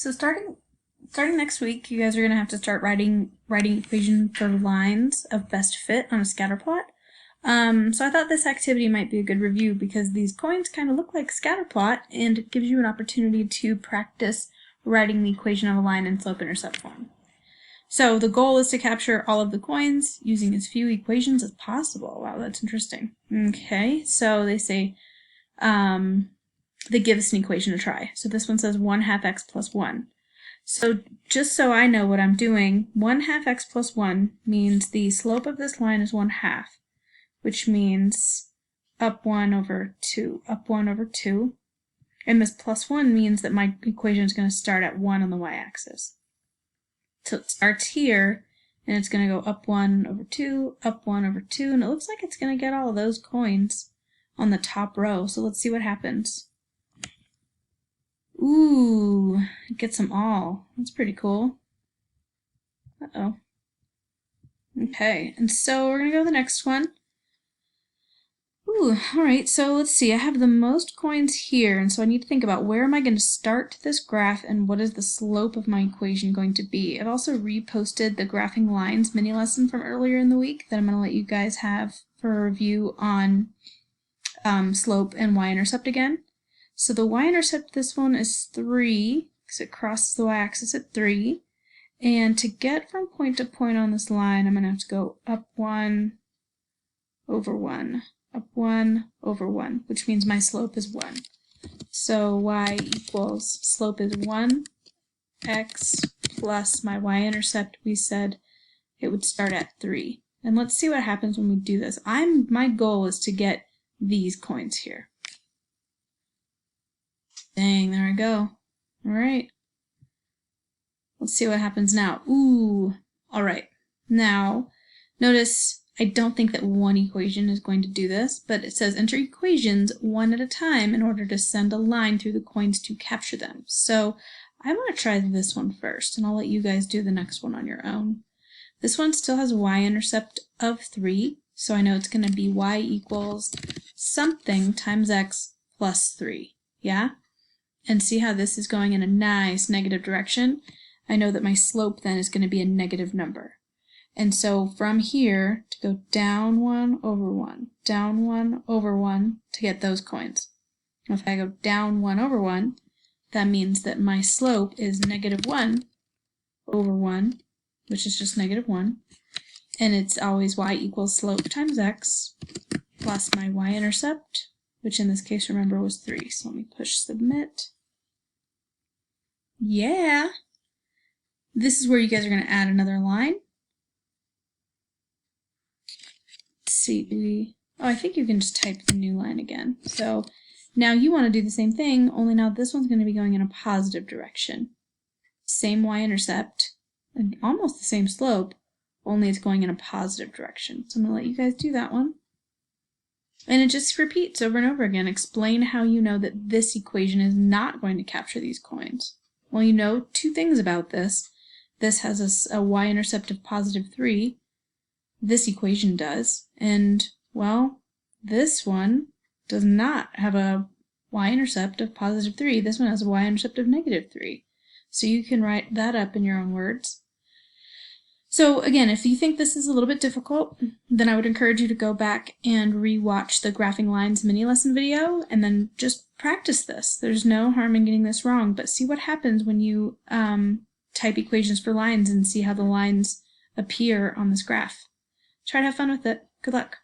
So starting next week, you guys are gonna have to start writing equation for lines of best fit on a scatter plot. So I thought this activity might be a good review because these coins kind of look like scatter plot, and it gives you an opportunity to practice writing the equation of a line in slope-intercept form. So the goal is to capture all of the coins using as few equations as possible. Wow, that's interesting. Okay, so they say they give us an equation to try. So this one says 1/2 x plus 1. So just so I know what I'm doing, 1/2 x plus 1 means the slope of this line is 1/2, which means up 1 over 2, up 1 over 2. And this plus 1 means that my equation is going to start at 1 on the y-axis. So it starts here, and it's going to go up 1 over 2, up 1 over 2, and it looks like it's going to get all of those coins on the top row. So let's see what happens. Ooh, it gets them all. That's pretty cool. Uh-oh. Okay, and so we're going to go to the next one. Ooh, alright, so let's see. I have the most coins here, and so I need to think about where am I going to start this graph and what is the slope of my equation going to be. I've also reposted the graphing lines mini lesson from earlier in the week that I'm going to let you guys have for a review on slope and y-intercept again. So the y-intercept, this one is 3, because it crosses the y-axis at 3. And to get from point to point on this line, I'm going to have to go up 1 over 1, up 1 over 1, which means my slope is 1. So y equals, slope is 1, x plus my y-intercept, we said it would start at 3. And let's see what happens when we do this. My goal is to get these coins here. Dang, there I go. Alright. Let's see what happens now. Ooh. Alright. Now, notice I don't think that one equation is going to do this, but it says enter equations one at a time in order to send a line through the coins to capture them. So I'm going to try this one first, and I'll let you guys do the next one on your own. This one still has y-intercept of 3, so I know it's going to be y equals something times x plus 3. Yeah? And see how this is going in a nice negative direction? I know that my slope then is going to be a negative number. And so from here to go down 1 over 1, down 1 over 1 to get those coins. If I go down 1 over 1, that means that my slope is negative 1 over 1, which is just negative 1. And it's always y equals slope times x plus my y-intercept, which in this case, remember, was 3. So let me push submit. Yeah! This is where you guys are going to add another line. Let's see, oh, I think you can just type the new line again. So now you want to do the same thing, only now this one's going to be going in a positive direction. Same y-intercept, and almost the same slope, only it's going in a positive direction. So I'm going to let you guys do that one. And it just repeats over and over again. Explain how you know that this equation is not going to capture these coins. Well, you know two things about this. This has a y-intercept of positive 3. This equation does. And, well, this one does not have a y-intercept of positive 3. This one has a y-intercept of negative 3. So you can write that up in your own words. So again, if you think this is a little bit difficult, then I would encourage you to go back and re-watch the Graphing Lines mini lesson video and then just practice this. There's no harm in getting this wrong, but see what happens when you type equations for lines and see how the lines appear on this graph. Try to have fun with it. Good luck.